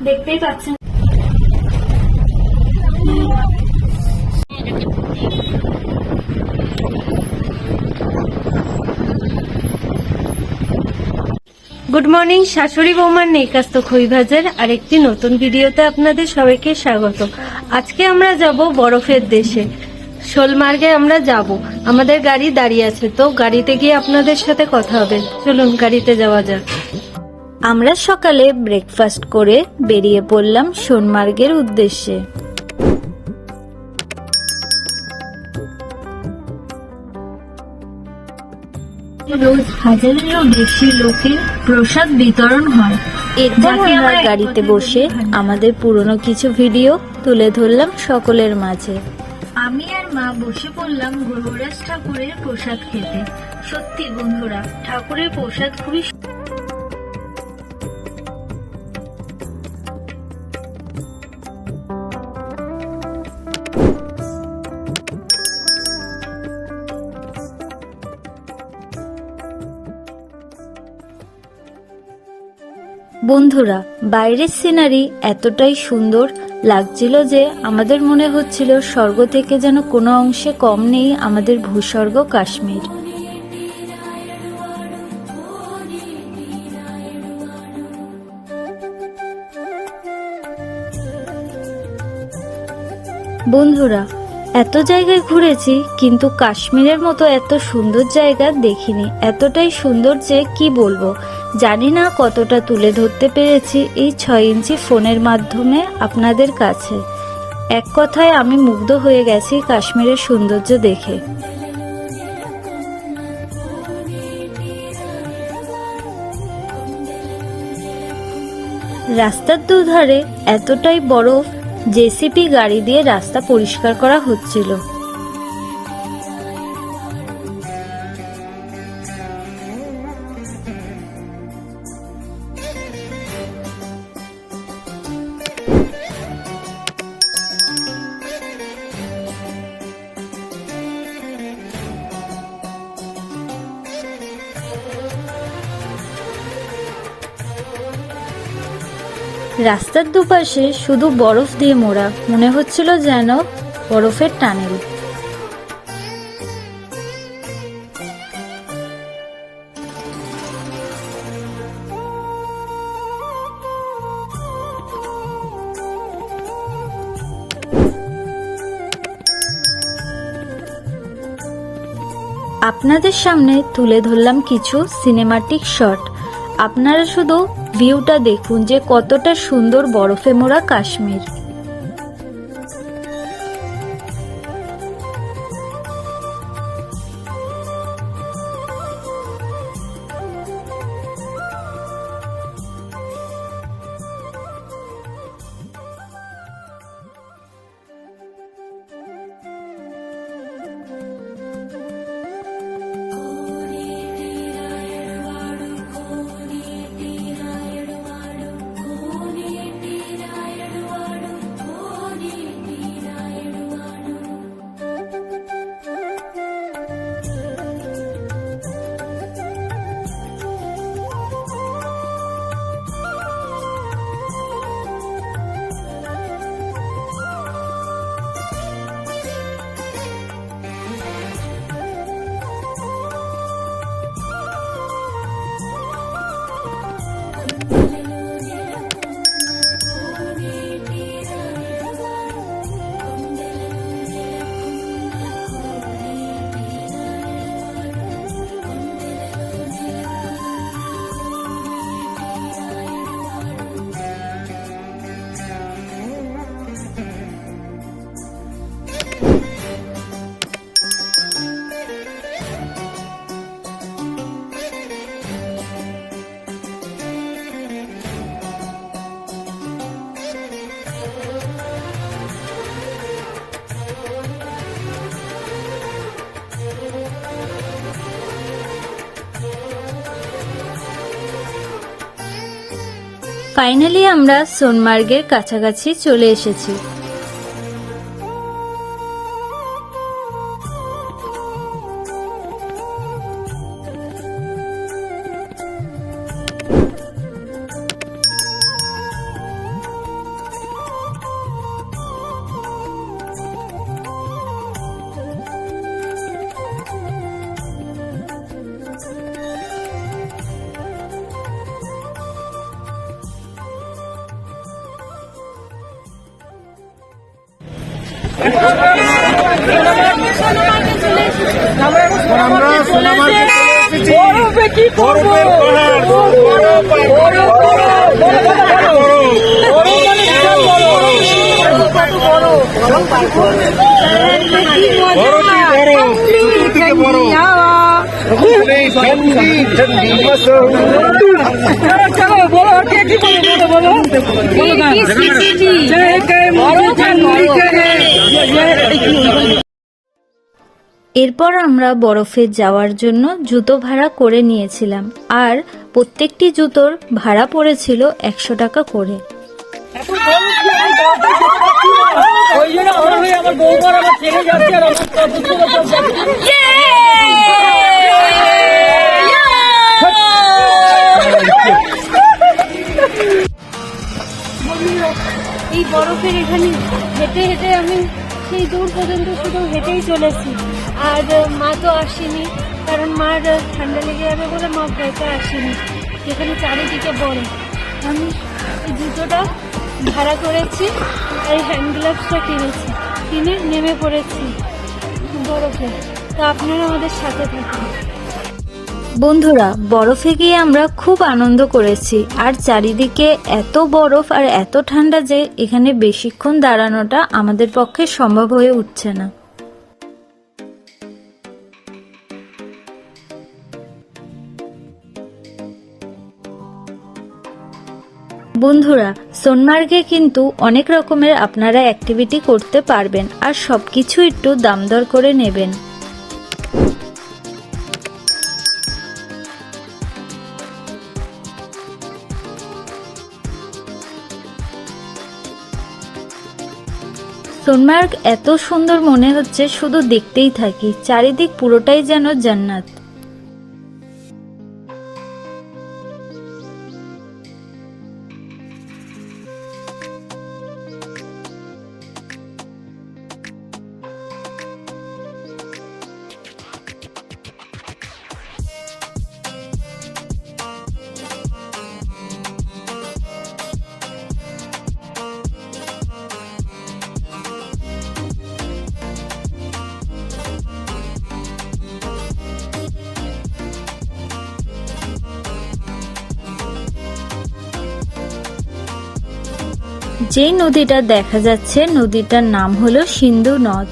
দেখতেই পাচ্ছেন। Good morning, শাশুড়ি বৌমার নেকাস্ত খই ভাজার আরেকটি নতুন ভিডিওতে আপনাদের সবাইকে স্বাগত। আজকে আমরা যাব বরফের দেশে, সোলমার্গে আমরা যাব। আমাদের গাড়ি দাঁড়িয়ে আছে, তো গাড়িতে গিয়ে আপনাদের সাথে কথা হবে। চলুন গাড়িতে যাওয়া যাক। আমরা সকালে ব্রেকফাস্ট করে বেরিয়ে পড়লাম সোনমার্গের উদ্দেশ্যে। রোজ হাজারেরও বেশি লোকের প্রসাদ বিতরণ হয়। এরপর আমরা গাড়িতে বসে আমাদের পুরনো কিছু ভিডিও তুলে ধরলাম সকলের মাঝে। আমি আর মা বসে পড়লাম গ্রহরাজ ঠাকুরের প্রসাদ খেতে। সত্যি বন্ধুরা, ঠাকুরের প্রসাদ খুবই বন্ধুরা, বাইরের সিনারি এতটাই সুন্দর লাগছিল যে আমাদের মনে হচ্ছিল স্বর্গ থেকে যেন কোনো অংশে কম নেই আমাদের ভূস্বর্গ কাশ্মীর। বন্ধুরা, এত জায়গায় ঘুরেছি কিন্তু কাশ্মীরের মতো এত সুন্দর জায়গা দেখিনি। এতটাই সুন্দর যে কি বলবো, জানি না কতটা তুলে ধরতে পেরেছি এই 6 ইঞ্চি ফোনের মাধ্যমে আপনাদের কাছে। এক কথায় আমি মুগ্ধ হয়ে গেছি কাশ্মীরের সৌন্দর্য দেখে। রাস্তার দুধারে এতটাই বরফ, জেসিপি গাড়ি দিয়ে রাস্তা পরিষ্কার করা হচ্ছিল। রাস্তার দুপাশে শুধু বরফ দিয়ে মোড়া, মনে হচ্ছিল যেন বরফের টানেল। আপনাদের সামনে তুলে ধরলাম কিছু সিনেমাটিক শট। আপনারা শুধু ভিউটা দেখুন যে কতটা সুন্দর বরফে মোড়া কাশ্মীর। ফাইনালি আমরা সোনমার্গের কাছাকাছি চলে এসেছি। আমরা সোনামার্গে চলে এসেছি। বরফের এরপর আমরা বরফে যাওয়ার জন্য জুতো ভাড়া করে নিয়েছিলাম, আর প্রত্যেকটি জুতোর ভাড়া পড়েছিল 100 টাকা করে। এই বরফের এখানে হেঁটে হেঁটে আমি সেই দূর পর্যন্ত শুধু হেঁটেই চলেছি। আর মা তো আসেনি, কারণ মার ঠান্ডা লেগে যাবে বলে মা ভয়তে আসেনি। যেখানে চারিদিকে বরফ, আমি এই জুতোটা ভাড়া করেছি আর এই হ্যান্ড গ্লাভসটা কিনে নেমে পড়েছি বরফে। তো আপনারা আমাদের সাথে থাকুন। বন্ধুরা, বরফে গিয়ে আমরা খুব আনন্দ করেছি, আর চারিদিকে এত বরফ আর এত ঠান্ডা যে এখানে বেশিক্ষণ দাঁড়ানোটা আমাদের পক্ষে সম্ভব হয়ে উঠছে না। বন্ধুরা, সোনমার্গে কিন্তু অনেক রকমের আপনারা অ্যাক্টিভিটি করতে পারবেন, আর সবকিছু একটু দাম দর করে নেবেন। সোনমার্গ এত সুন্দর মনে হচ্ছে, শুধু দেখতেই থাকি। চারিদিক পুরোটাই যেন জান্নাত। যেই নদীটা দেখা যাচ্ছে, নদীটার নাম হলো সিন্ধু নদ।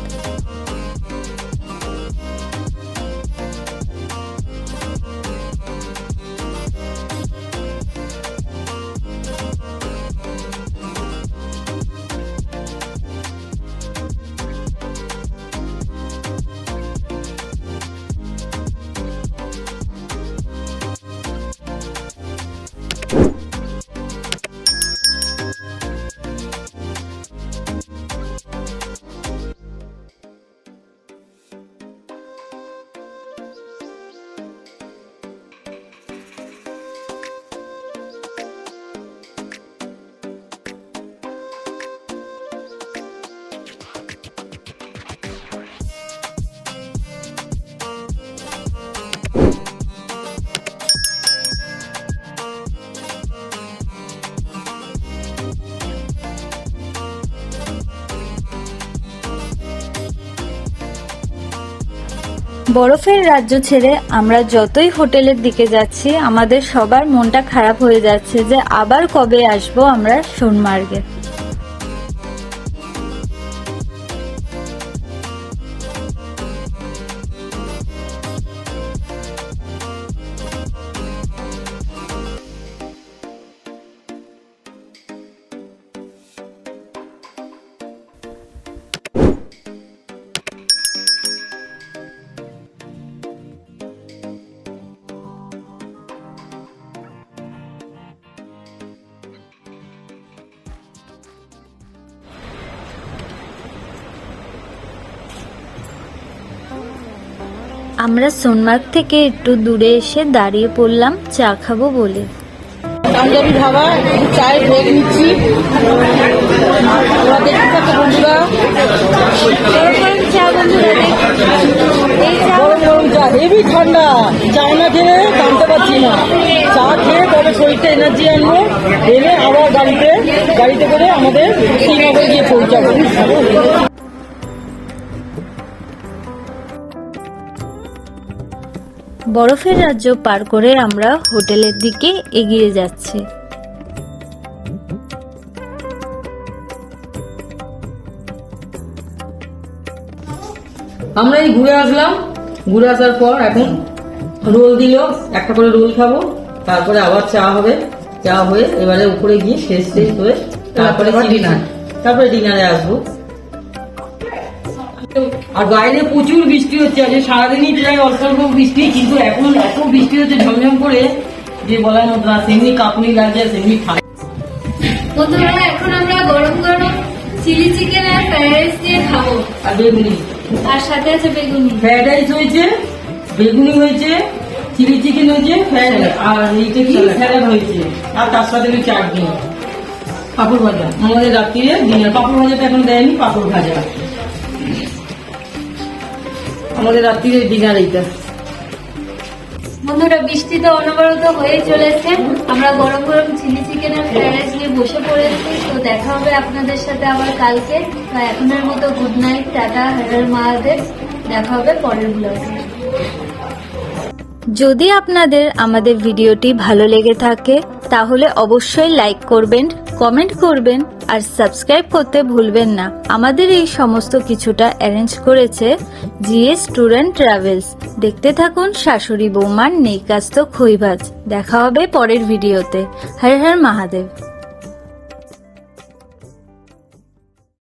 বরফের রাজ্য ছেড়ে আমরা যতই হোটেলের দিকে যাচ্ছি, আমাদের সবার মনটা খারাপ হয়ে যাচ্ছে যে আবার কবে আসবো আমরা সোনমার্গে। আমরা সোনমার্গ থেকে একটু দূরে এসে দাঁড়িয়ে পড়লাম চা খাবো বলে। পাঞ্জাবি ধাবা, চায়ের ব্রেক নিচ্ছি। হেভি ঠান্ডা, চা না খেলে টানতে পারছি না। চা খেয়ে তবে শরীরটা এনার্জি আনবো, এনে আবার গাড়িতে করে আমাদের শ্রীনগর গিয়ে পৌঁছাবো। বরফের রাজ্য পার করে আমরা হোটেলের দিকে এগিয়ে যাচ্ছি। আমরা এই ঘুরে আসলাম, ঘুরে আসার পর এখন রোল দিল, একটা করে রোল খাবো, তারপরে আবার চা হবে, চা হয়ে এবারে উপরে গিয়ে শেষ হয়ে তারপরে ডিনার, তারপরে ডিনারে আসবো। আর বাইরে প্রচুর বৃষ্টি হচ্ছে, আজকে সারাদিনই প্রায় অল্প অল্প বৃষ্টি, কিন্তু এখন এত বৃষ্টি হচ্ছে ঝমঝম করে যে বলার মতো না, সেমনি কাঁপুনি লাগছে সেমনি ঠান্ডা। বন্ধুরা এখন আমরা গরম গরম চিলি চিকেন আর ফ্রাইড রাইস দিয়ে খাবো, আর বেগুনি, আর সাথে আছে বেগুনি। ফ্রাইড রাইস হয়েছে, বেগুনি হয়েছে, চিলি চিকেন হয়েছে, আর এইটা কি স্যালাড হয়েছে, আর তার সাথে ওই চাটনি, পাঁপড় ভাজা। আমাদের রাত্রিরে ডিনার, পাঁপড় ভাজাটা এখন দেয়নি, পাঁপড় ভাজা আমাদের রাত্রিরে ডিনার এইটা। বন্ধুরা বৃষ্টি তো অনবরত হয়ে চলেছে, আমরা গরম গরম চিলি চিকেন আর ফ্রাইড রাইস নিয়ে বসে পড়েছি। তো দেখা হবে আপনাদের সাথে আবার কালকে। তো এখনের মতো good night, tata, Har Har Mahadev, দেখা হবে পরের ব্লগে। যদি আপনাদের আমাদের ভিডিওটি ভালো লেগে থাকে তাহলে অবশ্যই লাইক করবেন, কমেন্ট করবেন আর সাবস্ক্রাইব করতে ভুলবেন না। আমাদের এই সমস্ত কিছুটা অ্যারেঞ্জ করেছে জিএস ট্যুর অ্যান্ড ট্রাভেলস। দেখতে থাকুন শাশুড়ি বৌমার নেই কাজ তো খই ভাজ। দেখা হবে পরের ভিডিওতে। হর হর মহাদেব।